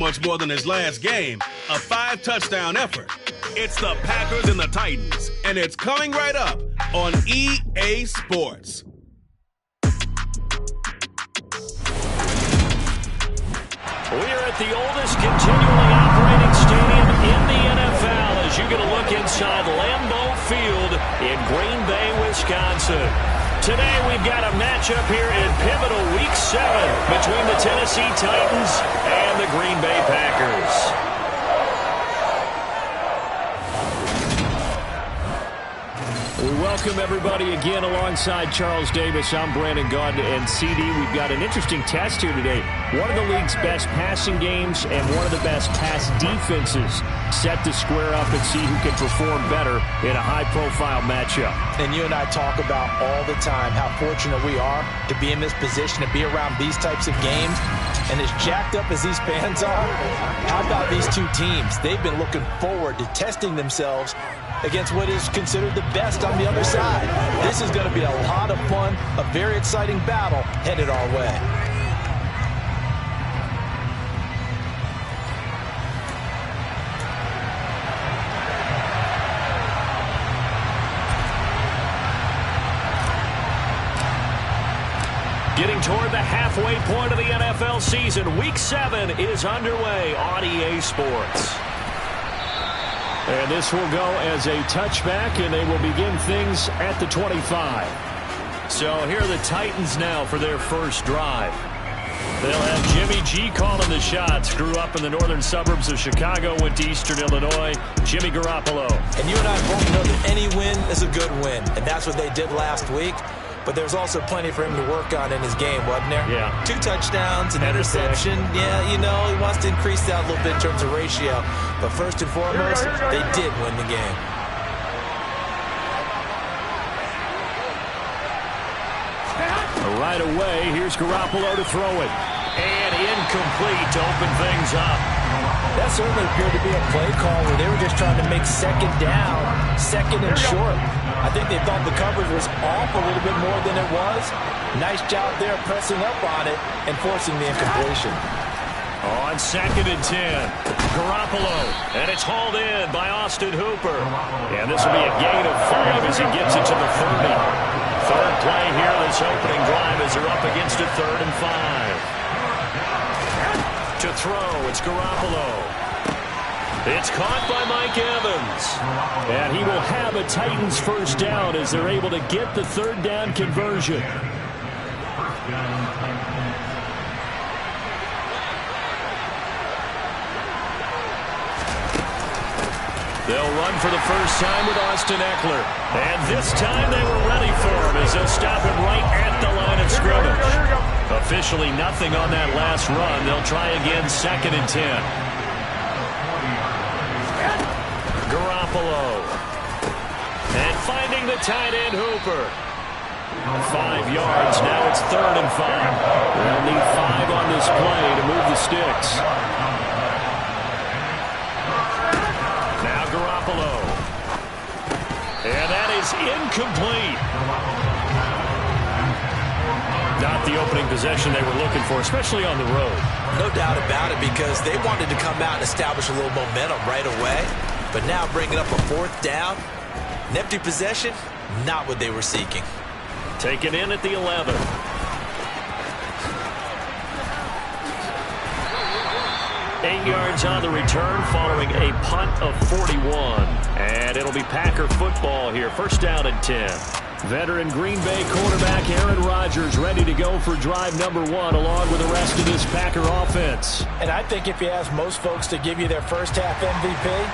much more than his last game, a 5-touchdown effort. It's the Packers and the Titans, and it's coming right up on EA Sports. We are at the oldest continually operating stadium in the NFL as you get a look inside Lambeau Field in Green Bay, Wisconsin. Today we've got a matchup here in pivotal Week 7 between the Tennessee Titans and the Green Bay Packers. We welcome everybody again alongside Charles Davis. I'm Brandon Gunn and CD. We've got an interesting test here today. One of the league's best passing games and one of the best pass defenses set to square up and see who can perform better in a high-profile matchup. And you and I talk about all the time how fortunate we are to be in this position, to be around these types of games. And as jacked up as these fans are, how about these two teams? They've been looking forward to testing themselves against what is considered the best on the other side. This is going to be a lot of fun, a very exciting battle headed our way. Getting toward the halfway point of the NFL season, Week 7 is underway on EA Sports. And this will go as a touchback, and they will begin things at the 25. So here are the Titans now for their first drive. They'll have Jimmy G calling the shots. Grew up in the northern suburbs of Chicago, went to Eastern Illinois. Jimmy Garoppolo. And you and I both know that any win is a good win, and that's what they did last week. But there's also plenty for him to work on in his game, wasn't there? Yeah. 2 touchdowns, an interception. Yeah, you know, he wants to increase that a little bit in terms of ratio. But first and foremost, they did win the game. Right away, here's Garoppolo to throw it. And incomplete to open things up. That certainly appeared to be a play call where they were just trying to make second down, second and short. I think they thought the coverage was off a little bit more than it was. Nice job there pressing up on it and forcing the incompletion. On 2nd and 10, Garoppolo, and it's hauled in by Austin Hooper. And this will be a gain of 5 as he gets it to the 30. Third play here this opening drive as they're up against a 3rd and 5. To throw, it's Garoppolo. It's caught by Mike Evans. And he will have a Titans first down as they're able to get the 3rd down conversion. They'll run for the first time with Austin Eckler. And this time they were ready for him as they'll stop him right at the line of scrimmage. Officially nothing on that last run. They'll try again 2nd and 10. Garoppolo. And finding the tight end Hooper. 5 yards. Now it's 3rd and 5. They'll need 5 on this play to move the sticks. Now Garoppolo. And that is incomplete. Not the opening possession they were looking for, especially on the road. No doubt about it, because they wanted to come out and establish a little momentum right away. But now bringing up a 4th down, an empty possession, not what they were seeking. Taken in at the 11. Eight yards on the return following a punt of 41. And it'll be Packer football here. First down and 10. Veteran Green Bay quarterback Aaron Rodgers ready to go for drive number 1 along with the rest of this Packer offense. And I think if you ask most folks to give you their first half MVP,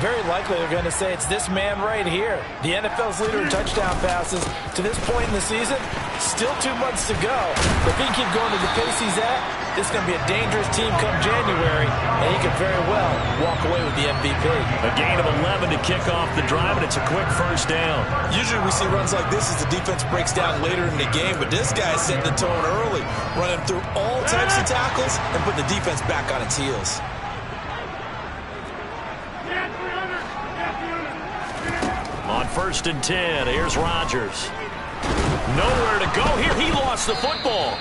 very likely they're going to say it's this man right here. The NFL's leader in touchdown passes to this point in the season. Still 2 months to go. If he can keep going at the pace he's at, this is going to be a dangerous team come January, and he could very well walk away with the MVP. A gain of 11 to kick off the drive, and it's a quick first down. Usually we see runs like this as the defense breaks down later in the game, but this guy is setting the tone early, running through all types of tackles and putting the defense back on its heels. On 1st and 10, here's Rodgers. Nowhere to go here. He lost the football.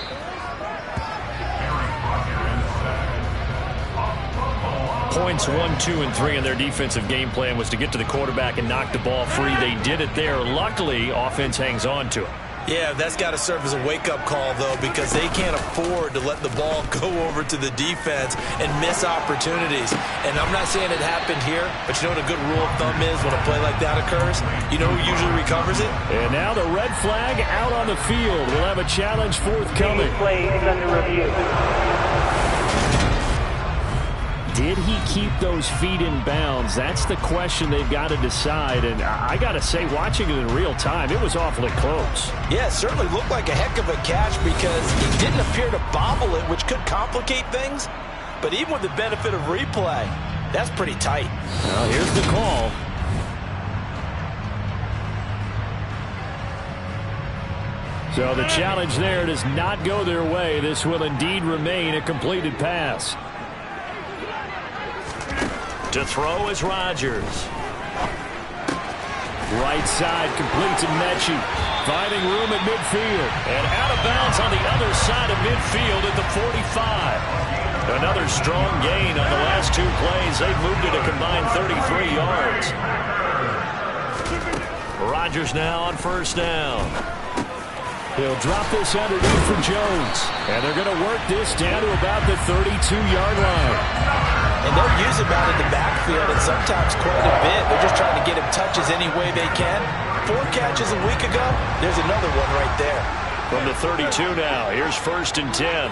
points 1, 2, and 3 in their defensive game plan was to get to the quarterback and knock the ball free. They did it there. Luckily, offense hangs on to it. Yeah, that's got to serve as a wake-up call, though, because they can't afford to let the ball go over to the defense and miss opportunities. And I'm not saying it happened here, but you know what a good rule of thumb is when a play like that occurs? You know who usually recovers it? And now the red flag out on the field. We'll have a challenge forthcoming. Play is under review. Did he keep those feet in bounds? That's the question they've got to decide. And I got to say, watching it in real time, it was awfully close. Yeah, it certainly looked like a heck of a catch because he didn't appear to bobble it, which could complicate things. But even with the benefit of replay, that's pretty tight. Well, here's the call. So the challenge there does not go their way. This will indeed remain a completed pass. To throw is Rodgers. Right side complete to Mechie. Finding room at midfield. And out of bounds on the other side of midfield at the 45. Another strong gain on the last 2 plays. They've moved it a combined 33 yards. Rodgers now on first down. He'll drop this underneath for Jones. And they're going to work this down to about the 32-yard line. And they'll use him out in the backfield and sometimes quite a bit. They're just trying to get him touches any way they can. 4 catches a week ago. There's another one right there. From the 32 now. Here's 1st and 10.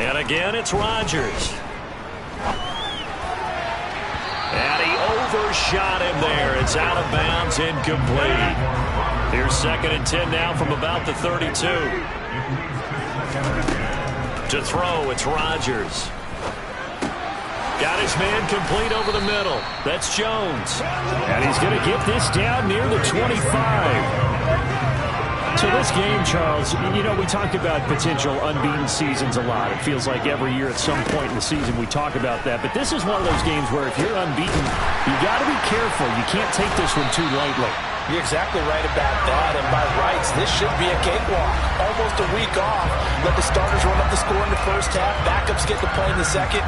And again, it's Rodgers. And he overshot him there. It's out of bounds, incomplete. Here's 2nd and 10 now from about the 32. To throw, it's Rodgers. Got his man complete over the middle. That's Jones. And he's going to get this down near the 25. So this game, Charles, you know, we talk about potential unbeaten seasons a lot. It feels like every year at some point in the season we talk about that. But this is one of those games where if you're unbeaten, you got to be careful. You can't take this one too lightly. You're exactly right about that, and by rights, this should be a cakewalk. Almost a week off. Let the starters run up the score in the first half. Backups get to play in the second.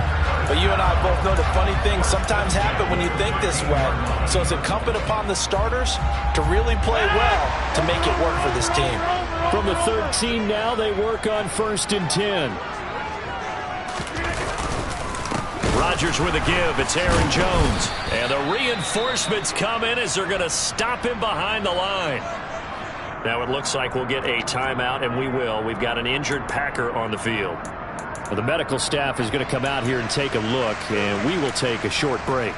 But you and I both know the funny things sometimes happen when you think this way. So it's incumbent upon the starters to really play well to make it work for this team. From the 13 now, they work on 1st and 10. Rodgers with a give. It's Aaron Jones. And the reinforcements come in as they're going to stop him behind the line. Now it looks like we'll get a timeout, and we will. We've got an injured Packer on the field. Well, the medical staff is going to come out here and take a look, and we will take a short break.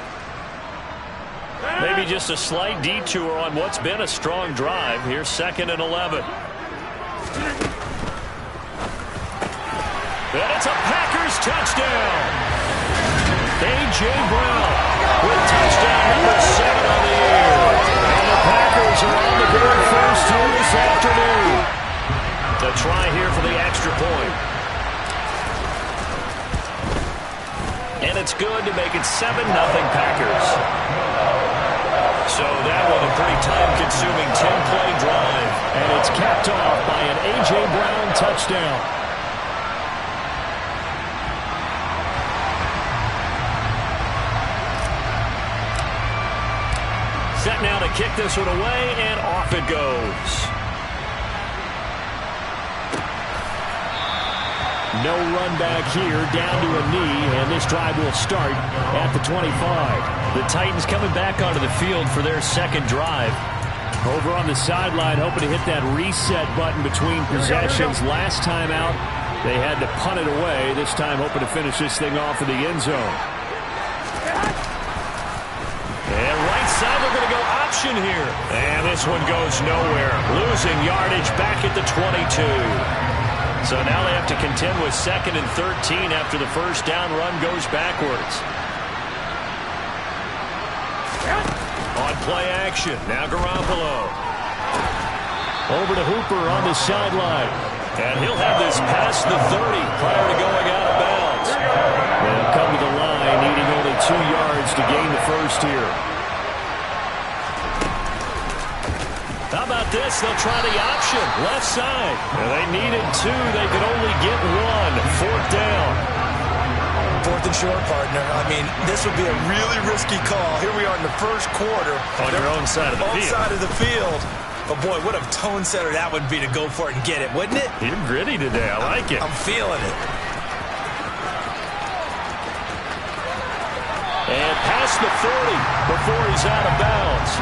Maybe just a slight detour on what's been a strong drive. Here's 2nd and 11. And it's a Packers touchdown. A.J. Brown with touchdown number 7 on the year. And the Packers are on the board first here this afternoon. A try here for the extra point. And it's good to make it 7-0 Packers. So that was a pretty time-consuming 10-play drive. And it's capped off by an A.J. Brown touchdown. Set now to kick this one away, and off it goes. No run back here, down to a knee, and this drive will start at the 25. The Titans coming back onto the field for their 2nd drive. Over on the sideline, hoping to hit that reset button between possessions. Last time out, they had to punt it away. This time, hoping to finish this thing off in the end zone. And right side, they're going to go option here. And this one goes nowhere. Losing yardage back at the 22. So now they have to contend with 2nd and 13 after the first down run goes backwards. On play action, now Garoppolo. Over to Hooper on the sideline. And he'll have this past the 30 prior to going out of bounds. They'll come to the line, needing only 2 yards to gain the first here. How about this? They'll try the option. Left side. And they needed 2. They could only get 1. 4th down. 4th and short, partner. I mean, this would be a really risky call. Here we are in the first quarter. On your own side of the field. Own side of the field. But, boy, what a tone setter that would be to go for it and get it, wouldn't it? You're gritty today. I like it. I'm feeling it. And past the 40 before he's out of bounds.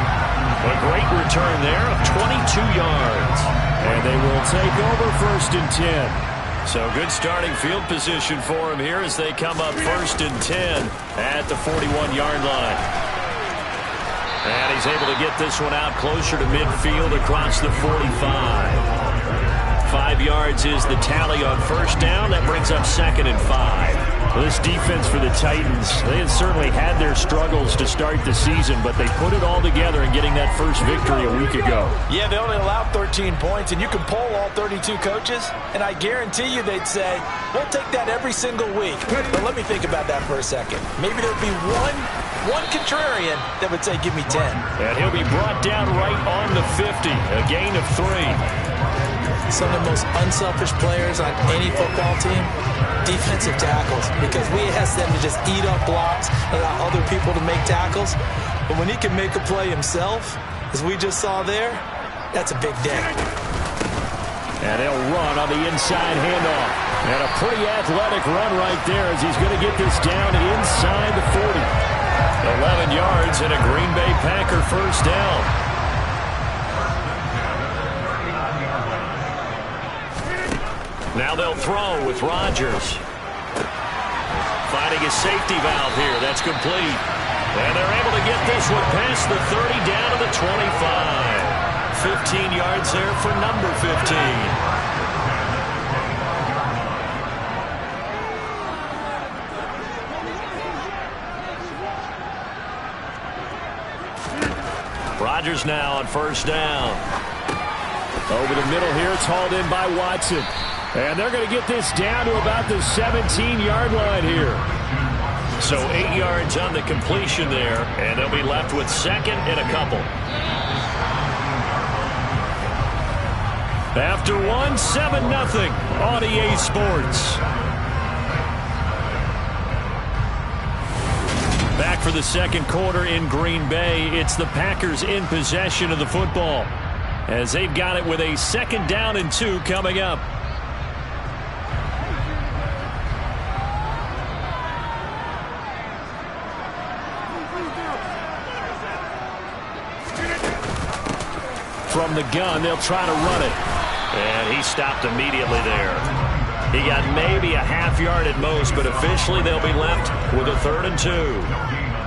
A great return there of 22 yards. And they will take over 1st and 10. So good starting field position for him here as they come up 1st and 10 at the 41-yard line. And he's able to get this one out closer to midfield across the 45. 5 yards is the tally on 1st down. That brings up 2nd and 5. Well, this defense for the Titans, they had certainly had their struggles to start the season, but they put it all together in getting that first victory a week ago. Yeah, they only allowed 13 points, and you can poll all 32 coaches, and I guarantee you they'd say, we'll take that every single week. But let me think about that for a second. Maybe there'd be one contrarian that would say, give me 10. And he'll be brought down right on the 50, a gain of 3. Some of the most unselfish players on any football team, defensive tackles, because we ask them to just eat up blocks, allow other people to make tackles. But when he can make a play himself, as we just saw there, that's a big day. And they'll run on the inside handoff. And a pretty athletic run right there as he's going to get this down inside the 40. 11 yards and a Green Bay Packer 1st down. Now they'll throw with Rodgers. Finding a safety valve here. That's complete. And they're able to get this one past the 30 down to the 25. 15 yards there for number 15. Rodgers now on 1st down. Over the middle here, it's hauled in by Watson. And they're going to get this down to about the 17-yard line here. So 8 yards on the completion there, and they'll be left with 2nd and a couple. After 1, 7-0 on EA Sports. Back for the 2nd quarter in Green Bay. It's the Packers in possession of the football, as they've got it with a 2nd down and 2 coming up. From the gun, they'll try to run it. And he stopped immediately there. He got maybe a half yard at most, but officially they'll be left with a 3rd and 2.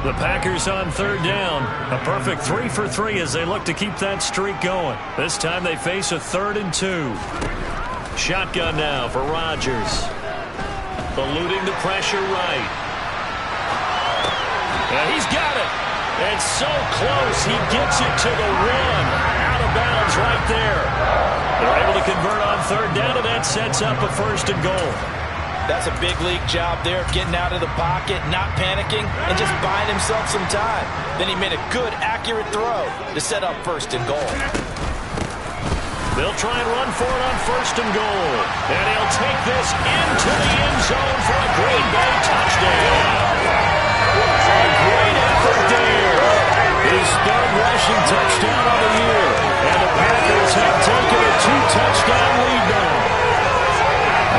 The Packers on 3rd down. A perfect 3 for 3 as they look to keep that streak going. This time they face a 3rd and 2. Shotgun now for Rodgers. Eluding the pressure right. And he's got it. And so close, he gets it to the 1. Bounds right there. They're able to convert on 3rd down, and that sets up a 1st and goal. That's a big league job there of getting out of the pocket, not panicking, and just buying himself some time. Then he made a good, accurate throw to set up 1st and goal. They'll try and run for it on 1st and goal. And he'll take this into the end zone for a Green Bay touchdown. A great effort there. His 3rd rushing touchdown of the year. And the Packers have taken a 2-touchdown lead now.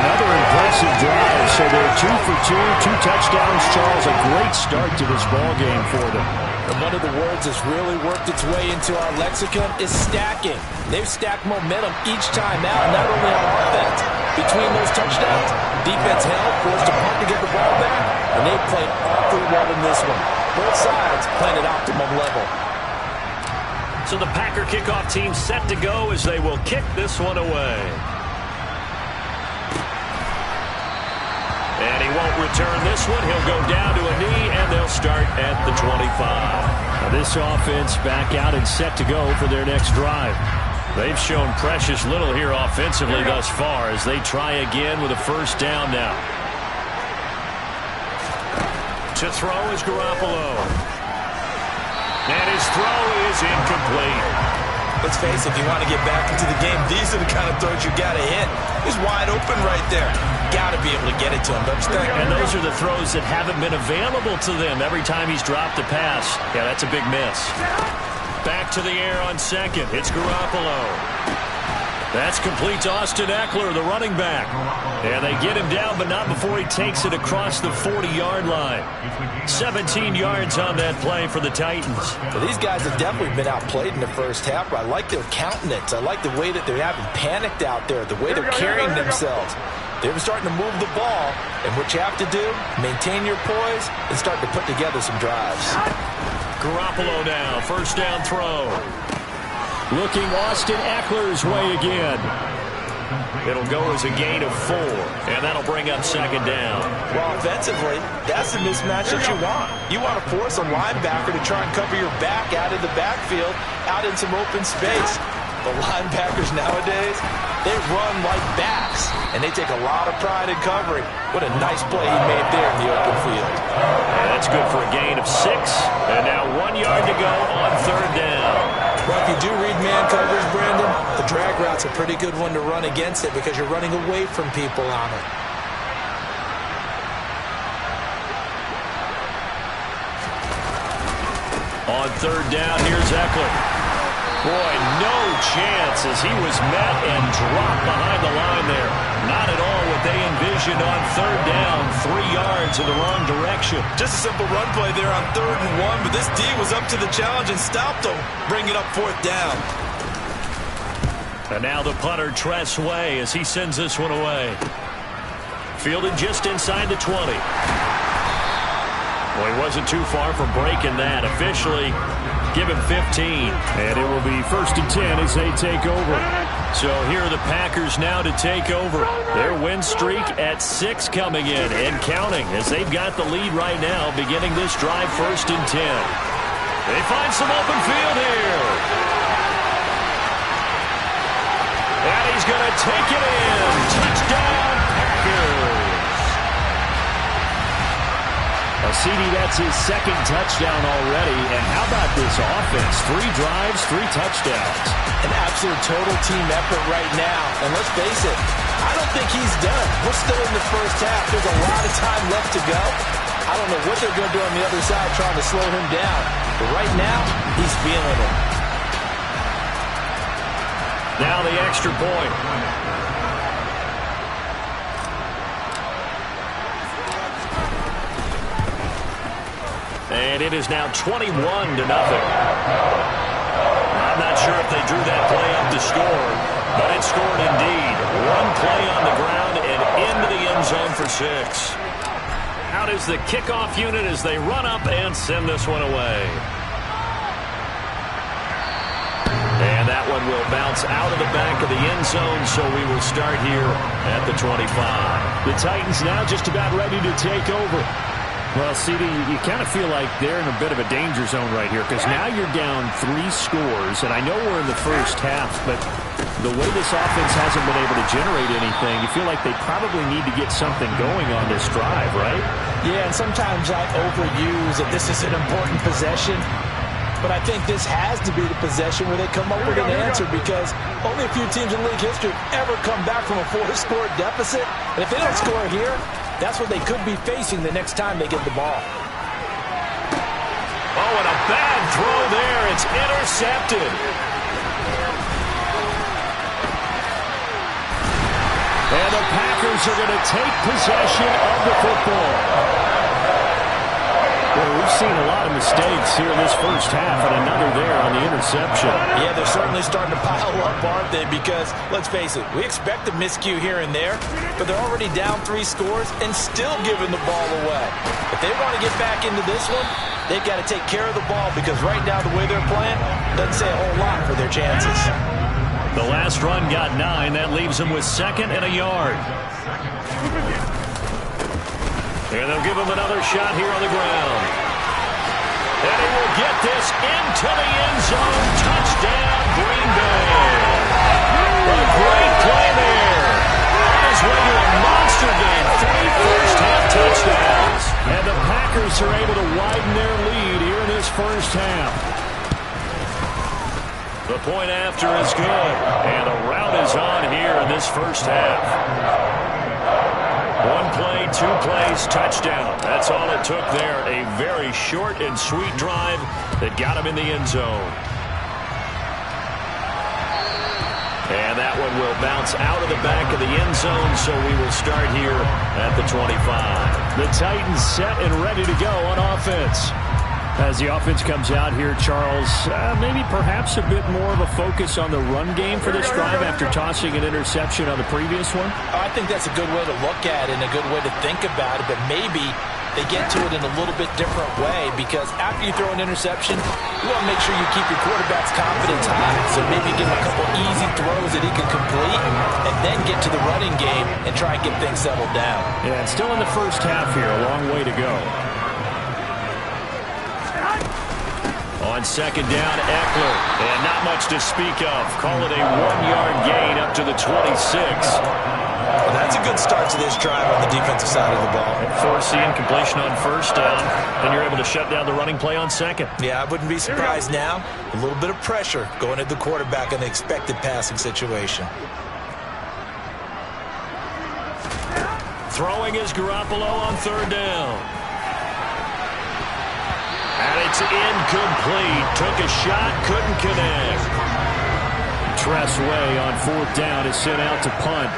Another impressive drive. So they're 2 for 2, 2 touchdowns. Charles, a great start to this ball game for them. And one of the words that's really worked its way into our lexicon is stacking. They've stacked momentum each time out, not only on offense. Between those touchdowns, defense held, forced to punt to get the ball back, and they played awfully well in this one. Both sides playing at optimum level. So the Packer kickoff team set to go as they will kick this one away. And he won't return this one. He'll go down to a knee, and they'll start at the 25. Now this offense back out and set to go for their next drive. They've shown precious little here offensively thus far as they try again with a 1st down now. To throw is Garoppolo. And his throw is incomplete. Let's face it, if you want to get back into the game, these are the kind of throws you got to hit. He's wide open right there. Got to be able to get it to him, don't you think? And those are the throws that haven't been available to them every time he's dropped a pass. Yeah, that's a big miss. Back to the air on second. It's Garoppolo. That's complete to Austin Eckler, the running back. And they get him down, but not before he takes it across the 40-yard line. 17 yards on that play for the Titans. Well, these guys have definitely been outplayed in the first half, but I like their countenance. I like the way that they haven't panicked out there, the way they're carrying themselves. They're starting to move the ball, and what you have to do, maintain your poise and start to put together some drives. Garoppolo now, first down throw. Looking Austin Eckler's way again. It'll go as a gain of 4, and that'll bring up second down. Well, offensively, that's the mismatch that you want. You want to force a linebacker to try and cover your back out of the backfield, out in some open space. The linebackers nowadays, they run like backs, and they take a lot of pride in covering. What a nice play he made there in the open field. And that's good for a gain of 6, and now 1 yard to go on third down. Well, if you do read man coverage, Brandon, the drag route's a pretty good one to run against it because you're running away from people on it. On third down, here's Eckler. Boy, no chance as he was met and dropped behind the line there. Not at all what they envisioned on third down, 3 yards in the wrong direction. Just a simple run play there on 3rd and 1, but this D was up to the challenge and stopped him, bringing up 4th down. And now the punter, Tress Way, as he sends this one away. Fielded just inside the 20. Well, he wasn't too far from breaking that. Officially, give him 15. And it will be 1st and 10 as they take over. So here are the Packers now to take over. Their win streak at 6 coming in and counting as they've got the lead right now beginning this drive 1st and 10. They find some open field here. And he's going to take it in. Touchdown, Packers. CD, that's his 2nd touchdown already. And how about this offense? 3 drives, 3 touchdowns. An absolute total team effort right now. And let's face it, I don't think he's done. We're still in the first half. There's a lot of time left to go. I don't know what they're going to do on the other side trying to slow him down. But right now, he's feeling it. Now the extra point. And it is now 21-0. I'm not sure if they drew that play up to score, but it scored indeed. 1 play on the ground and into the end zone for 6. Out is the kickoff unit as they run up and send this one away. And that one will bounce out of the back of the end zone, so we will start here at the 25. The Titans now just about ready to take over. Well, CD, you kind of feel like they're in a bit of a danger zone right here because now you're down 3 scores, and I know we're in the first half, but the way this offense hasn't been able to generate anything, you feel like they probably need to get something going on this drive, right? Yeah, and sometimes I overuse that this is an important possession, but I think this has to be the possession where they come up with an answer because only a few teams in league history ever come back from a 4-score deficit, and if they don't score here, that's what they could be facing the next time they get the ball. Oh, and a bad throw there. It's intercepted. And the Packers are going to take possession of the football. Well, we've seen a lot of mistakes here in this first half, and another there on the interception. Yeah, they're certainly starting to pile up, aren't they? Because, let's face it, we expect a miscue here and there, but they're already down 3 scores and still giving the ball away. If they want to get back into this one, they've got to take care of the ball because right now the way they're playing doesn't say a whole lot for their chances. The last run got 9. That leaves them with 2nd and a yard. And they'll give him another shot here on the ground. And he will get this into the end zone. Touchdown, Green Bay. A great play there. On his way to a monster game. 3 first-half touchdowns. And the Packers are able to widen their lead here in this first half. The point after is good. And the rout is on here in this first half. 1 play, 2 plays, touchdown. That's all it took there. A very short and sweet drive that got him in the end zone. And that one will bounce out of the back of the end zone, so we will start here at the 25. The Titans set and ready to go on offense. As the offense comes out here, Charles, maybe perhaps a bit more of a focus on the run game for this drive after tossing an interception on the previous one? I think that's a good way to look at it and a good way to think about it, but maybe they get to it in a little bit different way, because after you throw an interception, you want to make sure you keep your quarterback's confidence high. So maybe give him a couple easy throws that he can complete and then get to the running game and try and get things settled down. Yeah, and still in the first half here, a long way to go. On second down, Eckler, and not much to speak of. Call it a 1-yard gain up to the 26. Well, that's a good start to this drive on the defensive side of the ball. Forcing completion on first down, then you're able to shut down the running play on second. Yeah, I wouldn't be surprised now. A little bit of pressure going at the quarterback in the expected passing situation. Throwing is Garoppolo on third down. And it's incomplete. Took a shot, couldn't connect. Tress Way on fourth down is sent out to punt.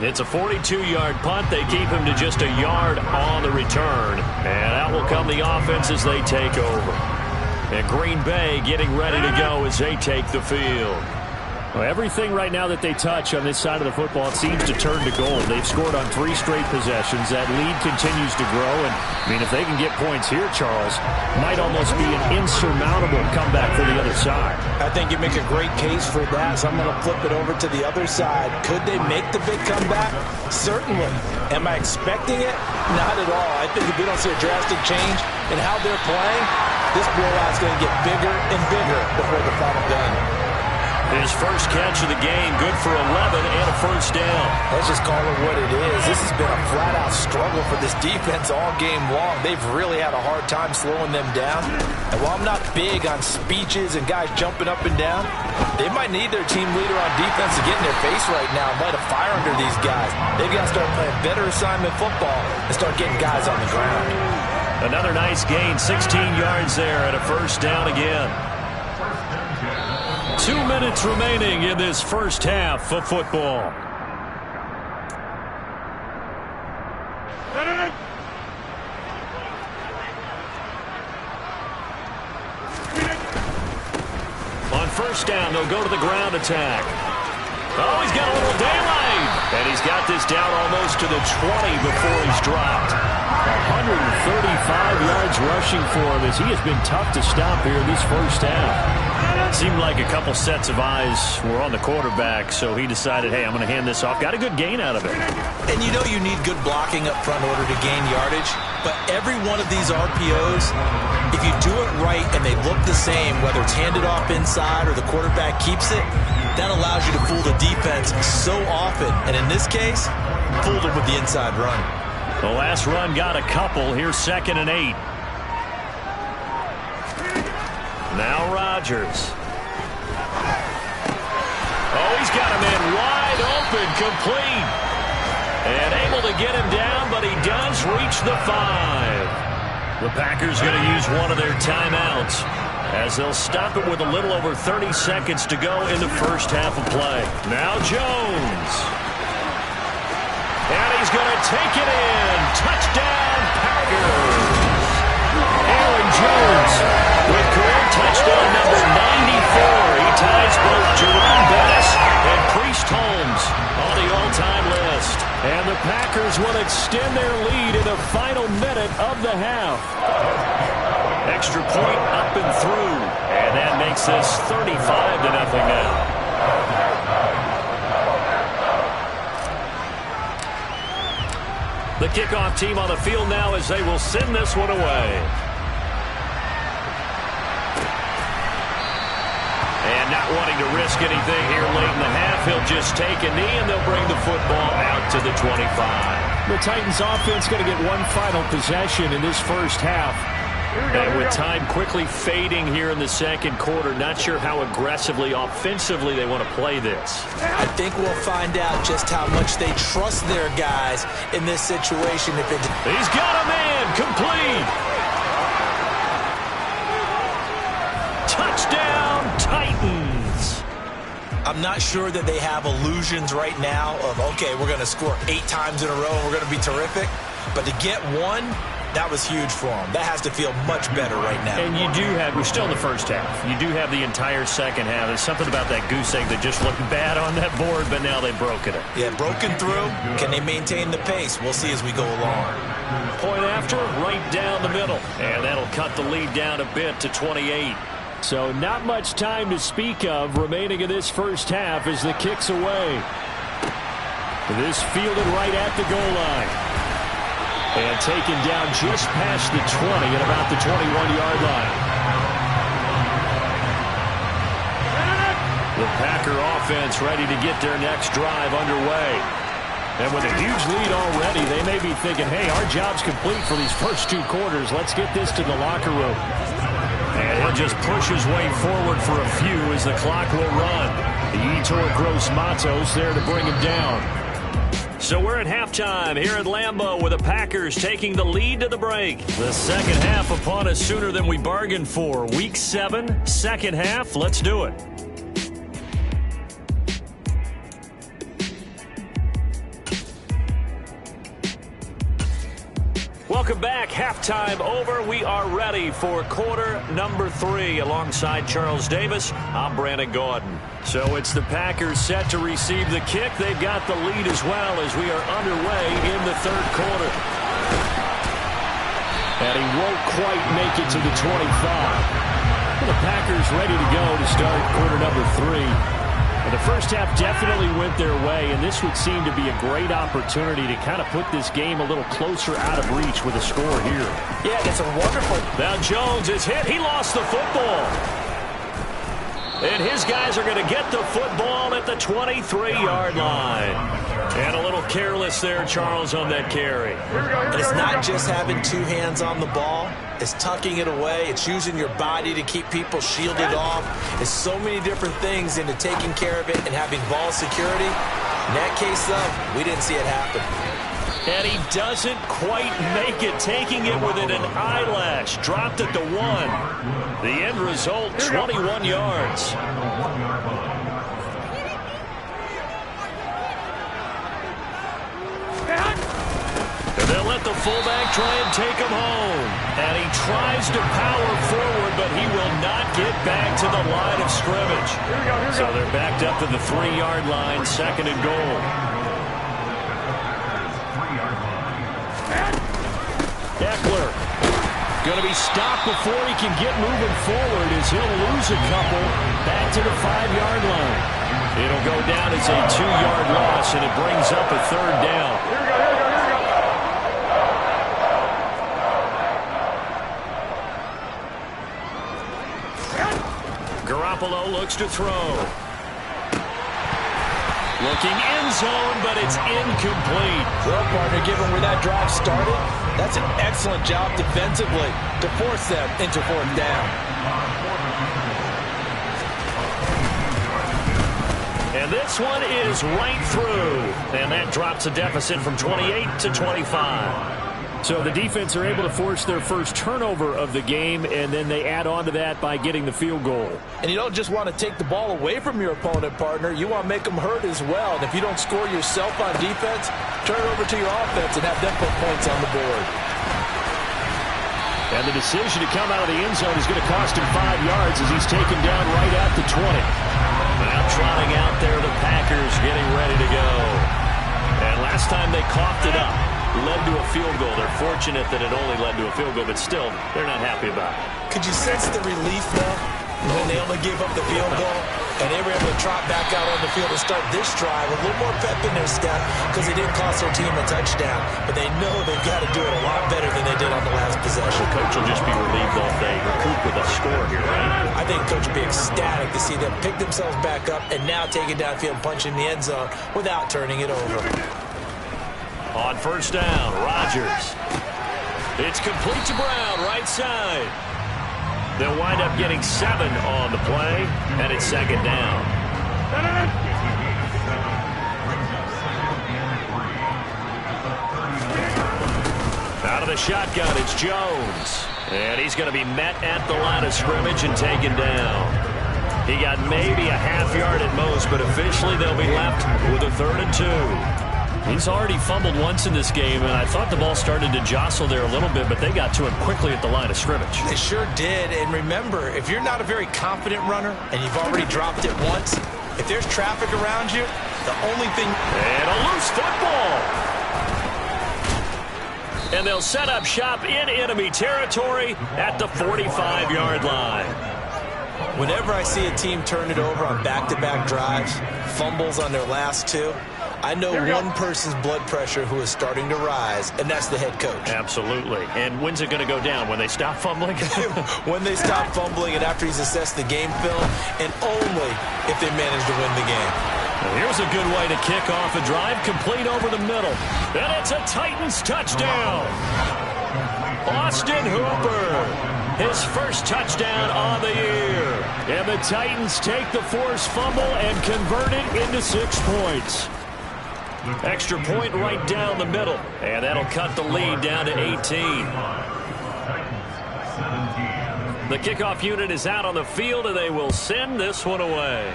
It's a 42-yard punt. They keep him to just a yard on the return. And out will come the offense as they take over. And Green Bay getting ready to go as they take the field. Well, everything right now that they touch on this side of the football, it seems to turn to gold. They've scored on 3 straight possessions. That lead continues to grow. And, I mean, if they can get points here, Charles, might almost be an insurmountable comeback for the other side. I think you make a great case for that, so I'm going to flip it over to the other side. Could they make the big comeback? Certainly. Am I expecting it? Not at all. I think if we don't see a drastic change in how they're playing, this blowout's going to get bigger and bigger before the final gun. His first catch of the game, good for 11 and a first down. Let's just call it what it is. This has been a flat-out struggle for this defense all game long. They've really had a hard time slowing them down. And while I'm not big on speeches and guys jumping up and down, they might need their team leader on defense to get in their face right now and light a fire under these guys. They've got to start playing better assignment football and start getting guys on the ground. Another nice gain, 16 yards there and a first down again. 2 minutes remaining in this first half of football. On first down, they'll go to the ground attack. Oh, he's got a little daylight. And he's got this down almost to the 20 before he's dropped. 135 yards rushing for him as he has been tough to stop here this first half. Seemed like a couple sets of eyes were on the quarterback, so he decided, hey, I'm going to hand this off. Got a good gain out of it. And you know you need good blocking up front in order to gain yardage, but every one of these RPOs, if you do it right and they look the same, whether it's handed off inside or the quarterback keeps it, that allows you to fool the defense so often. And in this case, fooled them with the inside run. The last run got a couple. Here's 2nd and 8. Now Rodgers. Oh, he's got him in wide open, complete. And able to get him down, but he does reach the 5. The Packers going to use one of their timeouts as they'll stop it with a little over 30 seconds to go in the first half of play. Now Jones. And he's going to take it in. Touchdown, Packers. Aaron Jones with career touchdown number 94. He ties both Jerome Bettis and Priest Holmes on the all-time list. And the Packers will extend their lead in the final minute of the half. Extra point up and through. And that makes this 35-0 now. The kickoff team on the field now as they will send this one away. And And not wanting to risk anything here late in the half, he'll just take a knee, and they'll bring the football out to the 25. The Titans offense going to get one final possession in this first half. And with time quickly fading here in the second quarter, not sure how aggressively, offensively they want to play this. I think we'll find out just how much they trust their guys in this situation. He's got a man, complete. Touchdown, Titans. I'm not sure that they have illusions right now of, okay, we're going to score 8 times in a row and we're going to be terrific. But to get one, that was huge for them. That has to feel much better right now. And you do have, we're still in the first half. You do have the entire second half. There's something about that goose egg that just looked bad on that board, but now they've broken it. Yeah, broken through. Can they maintain the pace? We'll see as we go along. Point after, right down the middle. And that'll cut the lead down a bit to 28. So not much time to speak of remaining in this first half as the kick's away. This fielded right at the goal line. And taken down just past the 20 at about the 21-yard line. The Packer offense ready to get their next drive underway. And with a huge lead already, they may be thinking, hey, our job's complete for these first 2 quarters. Let's get this to the locker room. And he'll just push his way forward for a few as the clock will run. The Yetur Gross-Matos there to bring him down. So we're at halftime here at Lambeau with the Packers taking the lead to the break. The second half upon us sooner than we bargained for. Week 7, second half. Let's do it. Welcome back. Halftime over. We are ready for quarter number 3 alongside Charles Davis. I'm Brandon Gaudin. So it's the Packers set to receive the kick. They've got the lead as well as we are underway in the third quarter. And he won't quite make it to the 25. Well, the Packers ready to go to start quarter number 3. And the first half definitely went their way, and this would seem to be a great opportunity to kind of put this game a little closer out of reach with a score here. Yeah, that's a wonderful. Now Jones is hit. He lost the football. And his guys are going to get the football at the 23-yard line. And a little careless there, Charles, on that carry. And it's not just having 2 hands on the ball. It's tucking it away. It's using your body to keep people shielded off. It's so many different things into taking care of it and having ball security. In that case, though, we didn't see it happen. And he doesn't quite make it, taking it within an eyelash. Dropped at the 1. The end result, 21 yards. And they'll let the fullback try and take him home. And he tries to power forward, but he will not get back to the line of scrimmage. So they're backed up to the 3-yard line, second and goal. Eckler going to be stopped before he can get moving forward as he'll lose a couple back to the 5-yard line. It'll go down as a 2-yard loss, and it brings up a third down. Garoppolo looks to throw. Looking end zone, but it's incomplete. Well, partner, given where that drive started, that's an excellent job defensively to force them into 4th down. And this one is right through. And that drops a deficit from 28 to 25. So the defense are able to force their first turnover of the game, and then they add on to that by getting the field goal. And you don't just want to take the ball away from your opponent, partner. You want to make them hurt as well. And if you don't score yourself on defense, turn it over to your offense and have them put points on the board. And the decision to come out of the end zone is going to cost him 5 yards as he's taken down right at the 20. Now trotting out there, the Packers getting ready to go. And last time they coughed it up, led to a field goal. They're fortunate that it only led to a field goal, but still, they're not happy about it. Could you sense the relief, though, when they only gave up the field goal? And they were able to trot back out on the field to start this drive. A little more pep in their step because they didn't cost their team a touchdown. But they know they've got to do it a lot better than they did on the last possession. Coach will just be relieved all day. Recoup with a score here, right? I think Coach will be ecstatic to see them pick themselves back up and now take it downfield and punch in the end zone without turning it over. On first down, Rodgers. It's complete to Brown, right side. They'll wind up getting 7 on the play, and it's second down. Out of the shotgun, it's Jones. And he's going to be met at the line of scrimmage and taken down. He got maybe a half yard at most, but officially they'll be left with a 3rd and 2. He's already fumbled once in this game, and I thought the ball started to jostle there a little bit, but they got to him quickly at the line of scrimmage. They sure did, and remember, if you're not a very confident runner and you've already dropped it once, if there's traffic around you, the only thing... And a loose football! And they'll set up shop in enemy territory at the 45-yard line. Whenever I see a team turn it over on back-to-back drives, fumbles on their last 2, I know one person's blood pressure who is starting to rise, and that's the head coach. Absolutely. And when's it going to go down? When they stop fumbling? When they stop fumbling and after he's assessed the game film, and only if they manage to win the game. Well, here's a good way to kick off a drive, complete over the middle. And it's a Titans touchdown. Austin Hooper, his first touchdown on the year. And the Titans take the forced fumble and convert it into 6 points. Extra point right down the middle, and that'll cut the lead down to 18. The kickoff unit is out on the field, and they will send this one away.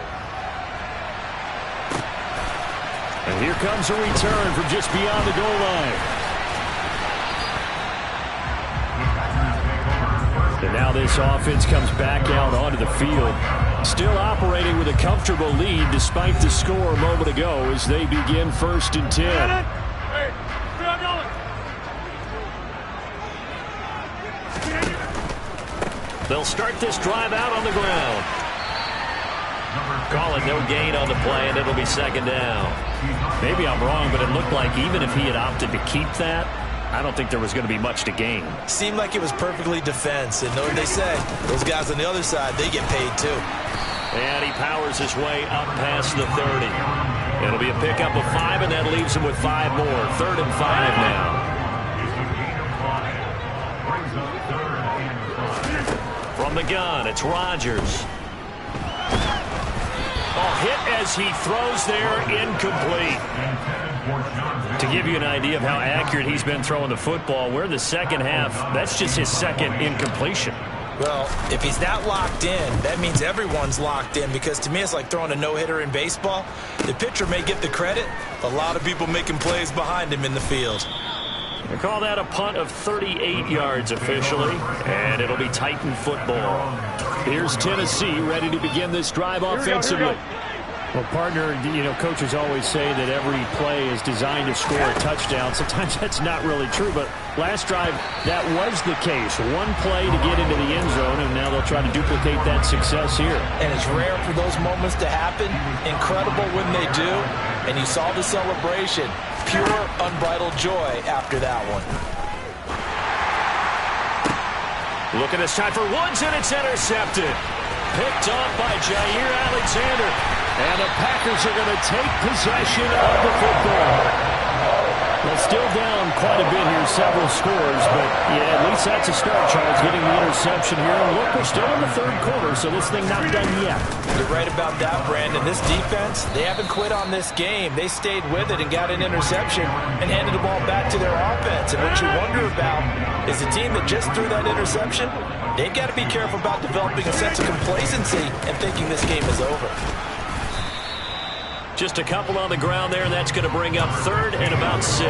And here comes a return from just beyond the goal line. And now this offense comes back out onto the field. Still operating with a comfortable lead despite the score a moment ago as they begin 1st and 10. They'll start this drive out on the ground. Call it no gain on the play, and it'll be second down. Maybe I'm wrong, but it looked like even if he had opted to keep that, I don't think there was going to be much to gain. Seemed like it was perfectly defense, and know what they say, those guys on the other side, they get paid too. And he powers his way up past the 30. It'll be a pickup of 5, and that leaves him with 5 more. 3rd and 5 now. From the gun, it's Rodgers. Hit as he throws there, incomplete. To give you an idea of how accurate he's been throwing the football, we're in the second half. That's just his second incompletion. Well, if he's not locked in, that means everyone's locked in, because to me it's like throwing a no-hitter in baseball. The pitcher may get the credit, a lot of people making plays behind him in the field. They call that a punt of 38 yards officially, and it'll be Titan football. Here's Tennessee ready to begin this drive offensively. Well, partner, you know, coaches always say that every play is designed to score a touchdown. Sometimes that's not really true, but last drive, that was the case. One play to get into the end zone, and now they'll try to duplicate that success here. And it's rare for those moments to happen. Incredible when they do. And you saw the celebration. Pure, unbridled joy after that one. Look at this time for Woods, and it's intercepted. Picked off by Jair Alexander. And the Packers are going to take possession of the football. Well, still down quite a bit here, several scores, but yeah, at least that's a start, Charles, getting the interception here. And look, we're still in the 3rd quarter, so this thing not done yet. You're right about that, Brandon. This defense, they haven't quit on this game. They stayed with it and got an interception and handed the ball back to their offense. And what you wonder about is the team that just threw that interception, they've got to be careful about developing a sense of complacency and thinking this game is over. Just a couple on the ground there, and that's going to bring up 3rd and about 6.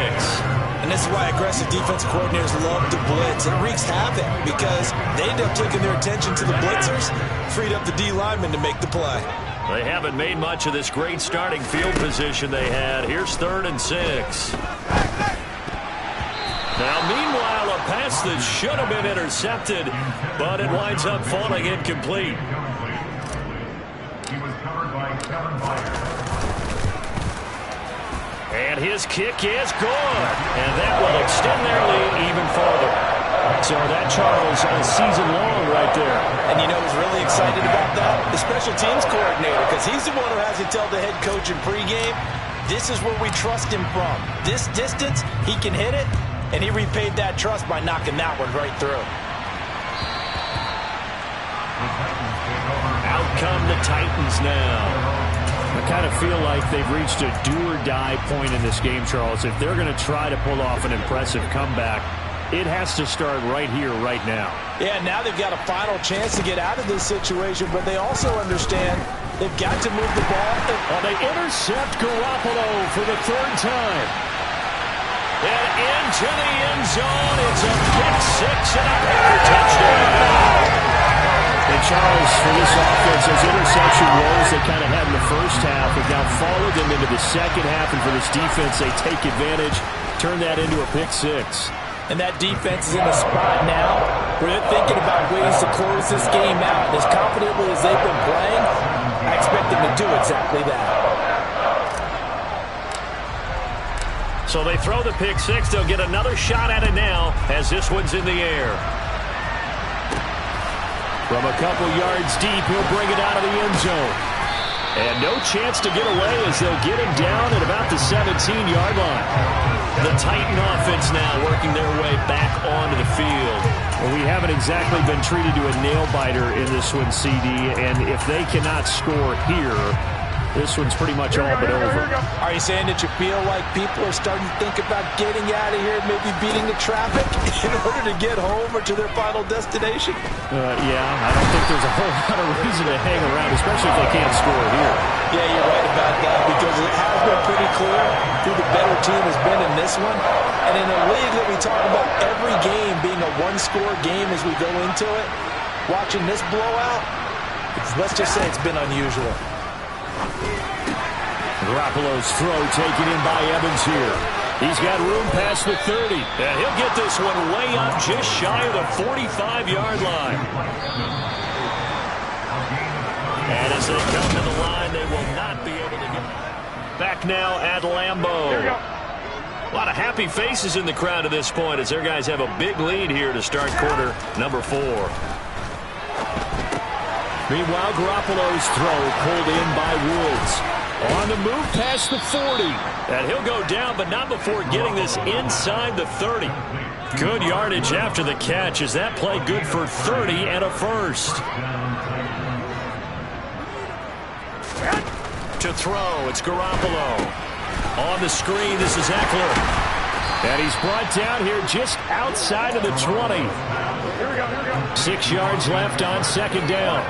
And this is why aggressive defensive coordinators love to blitz. It wreaks havoc because they end up taking their attention to the blitzers, freed up the D linemen to make the play. They haven't made much of this great starting field position they had. Here's 3rd and 6. Now, meanwhile, a pass that should have been intercepted, but it winds up falling incomplete. And his kick is good. And that will extend their lead even further. So that, Charles, all season long right there. And you know who's really excited about that? The special teams coordinator, because he's the one who has to tell the head coach in pregame, this is where we trust him from. This distance, he can hit it, and he repaid that trust by knocking that one right through. Out come the Titans now. I kind of feel like they've reached a do-or-die point in this game, Charles. If they're going to try to pull off an impressive comeback, it has to start right here, right now. Yeah, now they've got a final chance to get out of this situation, but they also understand they've got to move the ball. Well, they intercept Garoppolo for the third time. And into the end zone. It's a pick-6 and a Packer touchdown. And Charles, for this offense, those interception woes they kind of had in the first half have now followed them into the second half, and for this defense, they take advantage, turn that into a pick-6. And that defense is in a spot now where they're thinking about ways to close this game out. As confidently as they've been playing, I expect them to do exactly that. So they throw the pick-6. They'll get another shot at it now as this one's in the air. From a couple yards deep, he'll bring it out of the end zone. And no chance to get away as they'll get him down at about the 17-yard line. The Titan offense now working their way back onto the field. Well, we haven't exactly been treated to a nail-biter in this one, CD, and if they cannot score here, this one's pretty much all but over. Are you saying that you feel like people are starting to think about getting out of here and maybe beating the traffic in order to get home or to their final destination? Yeah, I don't think there's a whole lot of reason to hang around, especially if they can't score here. Yeah, you're right about that, because it has been pretty clear who the better team has been in this one. And in a league that we talk about every game being a one-score game as we go into it, watching this blowout, let's just say it's been unusual. Garoppolo's throw taken in by Evans here. He's got room past the 30. And he'll get this one way up just shy of the 45-yard line. And as they come to the line, they will not be able to get back now at Lambeau. A lot of happy faces in the crowd at this point as their guys have a big lead here to start quarter number 4. Meanwhile, Garoppolo's throw pulled in by Woods. On the move past the 40. And he'll go down, but not before getting this inside the 30. Good yardage after the catch. Is that play good for 30 and a first? To throw, it's Garoppolo. On the screen, this is Eckler. And he's brought down here just outside of the 20. 6 yards left on second down.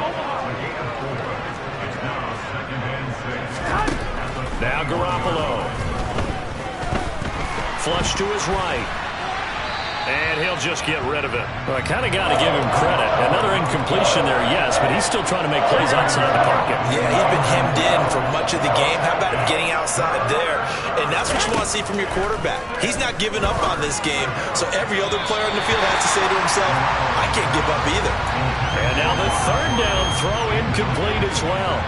Now Garoppolo. Flush to his right. And he'll just get rid of it. Well, I kind of got to give him credit. Another incompletion there, yes, but he's still trying to make plays outside the pocket. Yeah, he's been hemmed in for much of the game. How about him getting outside there? And that's what you want to see from your quarterback. He's not giving up on this game, so every other player in the field has to say to himself, I can't give up either. And now the third down throw incomplete as well.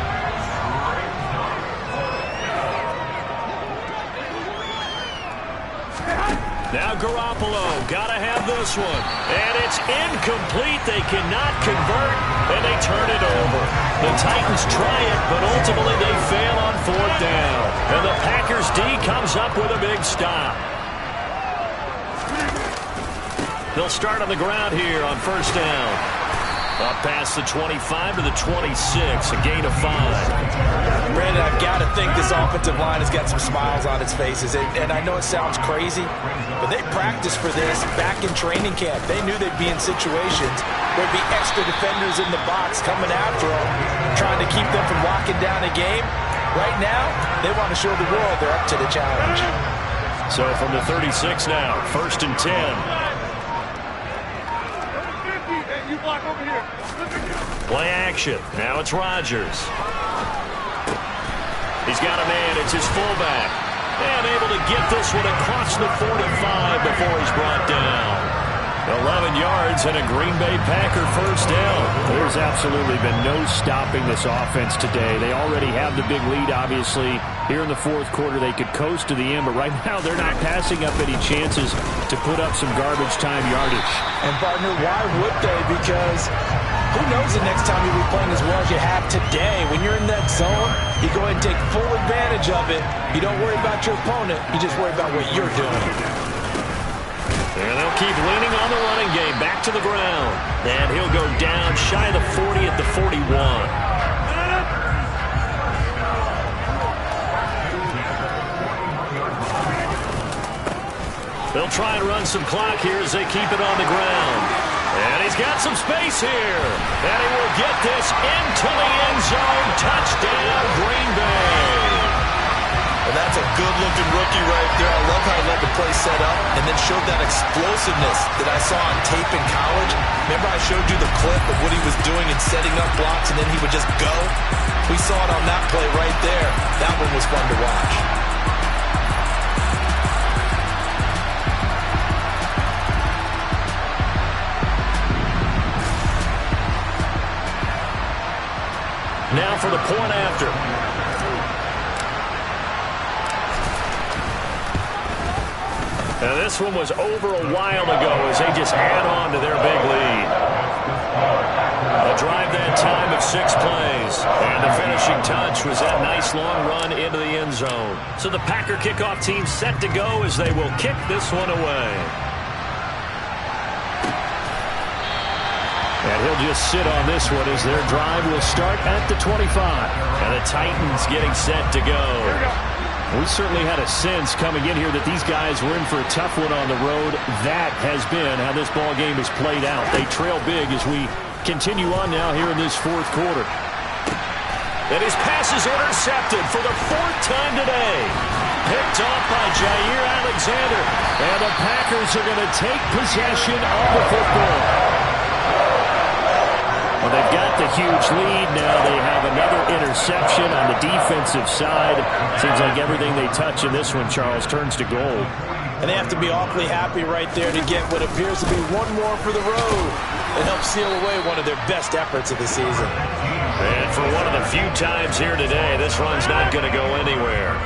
Now Garoppolo, gotta have this one. And it's incomplete. They cannot convert, and they turn it over. The Titans try it, but ultimately they fail on fourth down. And the Packers D comes up with a big stop. They'll start on the ground here on first down. Up past the 25 to the 26, a gain of 5. Brandon, I've got to think this offensive line has got some smiles on its faces. And I know it sounds crazy, but they practiced for this back in training camp. They knew they'd be in situations where there'd be extra defenders in the box coming after them, trying to keep them from locking down a game. Right now, they want to show the world they're up to the challenge. So from the 36 now, first and 10. Play action. Now it's Rodgers. He's got a man. It's his fullback. And able to get this one across the 45 before he's brought down. 11 yards and a Green Bay Packer first down. There's absolutely been no stopping this offense today. They already have the big lead, obviously. Here in the fourth quarter, they could coast to the end, but right now they're not passing up any chances to put up some garbage time yardage. And, partner, why would they? Because who knows the next time you'll be playing as well as you have today. When you're in that zone, you go ahead and take full advantage of it. You don't worry about your opponent. You just worry about what you're doing. And they'll keep leaning on the running game. Back to the ground. And he'll go down shy of the 40 at the 41. They'll try and run some clock here as they keep it on the ground. And he's got some space here. And he will get this into the end zone. Touchdown, Green Bay. And that's a good-looking rookie right there. I love how he let the play set up and then showed that explosiveness that I saw on tape in college. Remember I showed you the clip of what he was doing and setting up blocks, and then he would just go? We saw it on that play right there. That one was fun to watch. Now for the point after. Now this one was over a while ago as they just add on to their big lead. A drive that time of 6 plays. And the finishing touch was that nice long run into the end zone. So the Packer kickoff team set to go as they will kick this one away. And he'll just sit on this one as their drive will start at the 25. And the Titans getting set to go. We certainly had a sense coming in here that these guys were in for a tough one on the road. That has been how this ball game has played out. They trail big as we continue on now here in this fourth quarter. And his pass is intercepted for the 4th time today. Picked off by Jair Alexander. And the Packers are going to take possession of the football. Well, they've got the huge lead. Now they have another interception on the defensive side. Seems like everything they touch in this one, Charles, turns to gold. And they have to be awfully happy right there to get what appears to be one more for the road. It helps seal away one of their best efforts of the season. And for one of the few times here today, this run's not going to go anywhere.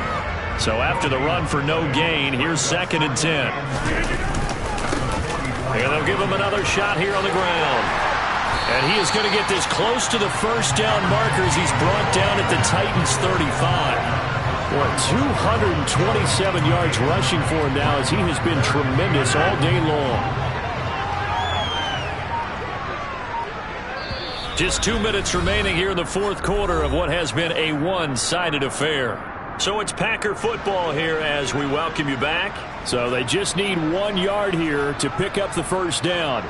So after the run for no gain, here's 2nd and 10. And they'll give him another shot here on the ground. And he is going to get this close to the first down markers. He's brought down at the Titans' 35. What, 227 yards rushing for him now as he has been tremendous all day long. Just 2 minutes remaining here in the fourth quarter of what has been a one-sided affair. So it's Packer football here as we welcome you back. So they just need 1 yard here to pick up the first down.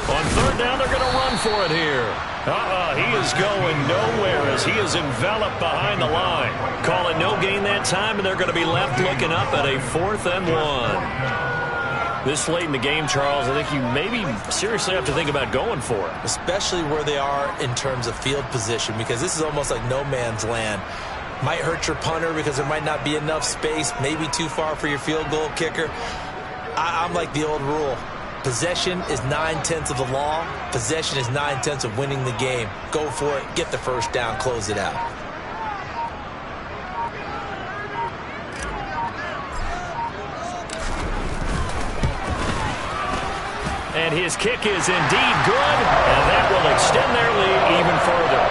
On 3rd down, they're going to run for it here. He is going nowhere as he is enveloped behind the line. Call it no gain that time, and they're going to be left looking up at a 4th and 1. This late in the game, Charles, I think you maybe seriously have to think about going for it. Especially where they are in terms of field position, because this is almost like no man's land. Might hurt your punter because there might not be enough space, maybe too far for your field goal kicker. I'm like the old rule. Possession is 9/10 of the law. Possession is 9/10 of winning the game. Go for it. Get the first down. Close it out. And his kick is indeed good, and that will extend their lead even further.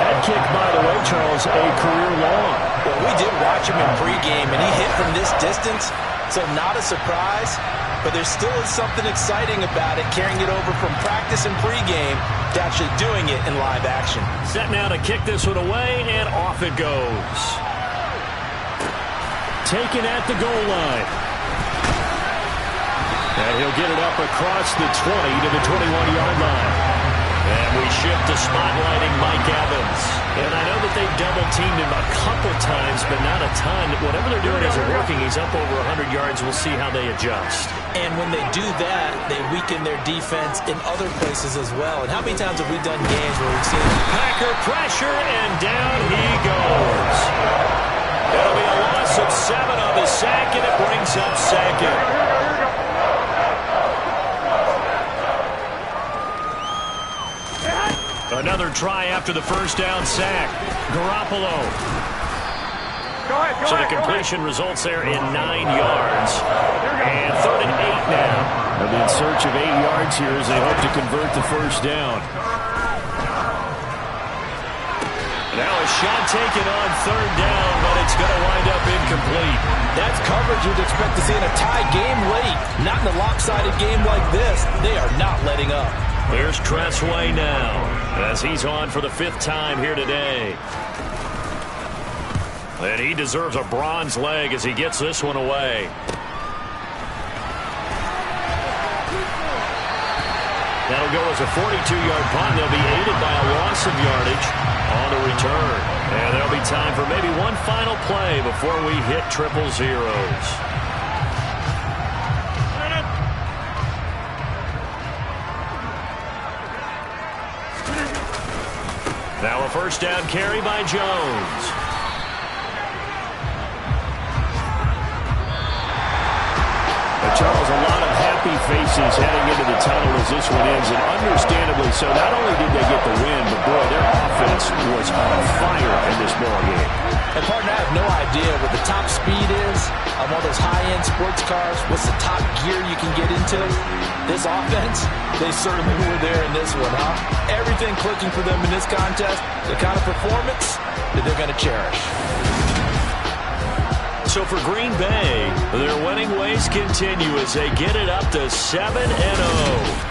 That kick, by the way, Charles, a career long. Well, we did watch him in pregame, and he hit from this distance, so not a surprise. But there still is something exciting about it, carrying it over from practice and pregame to actually doing it in live action. Set now to kick this one away, and off it goes. Taken at the goal line. And he'll get it up across the 20 to the 21-yard line. And we shift to spotlighting Mike Evans. And I know that they've double-teamed him a couple times, but not a ton. Whatever they're doing isn't working. He's up over 100 yards. We'll see how they adjust. And when they do that, they weaken their defense in other places as well. And how many times have we done games where we've seen Packer pressure, and down he goes. It'll be a loss of 7 on the sack, and it brings up 2nd. another try after the first down sack. Garoppolo. So the completion results there in 9 yards. And 3rd and 8 now. They'll be in search of 8 yards here as they hope to convert the first down. Now a shot taken on 3rd down, but it's going to wind up incomplete. That's coverage you'd expect to see in a tie game late. Not in a lopsided game like this. They are not letting up. Here's Tressway now as he's on for the 5th time here today. And he deserves a bronze leg as he gets this one away. That'll go as a 42-yard punt. They'll be aided by a loss of yardage on the return. And there'll be time for maybe one final play before we hit 000s. Now a first down carry by Jones. Charles, a lot of happy faces heading into the tunnel as this one ends, and understandably so. Not only did they get the win, but boy, their offense was on fire in this ball game. And partner, I have no idea what the top speed is on one of those high-end sports cars. What's the top gear you can get into? This offense, they certainly were there in this one, huh? Everything clicking for them in this contest, the kind of performance that they're going to cherish. So for Green Bay, their winning ways continue as they get it up to 7-0.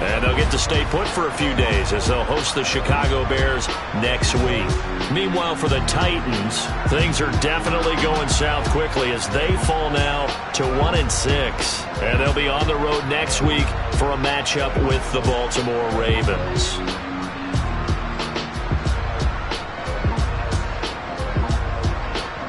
And they'll get to stay put for a few days as they'll host the Chicago Bears next week. Meanwhile, for the Titans, things are definitely going south quickly as they fall now to 1-6. And they'll be on the road next week for a matchup with the Baltimore Ravens.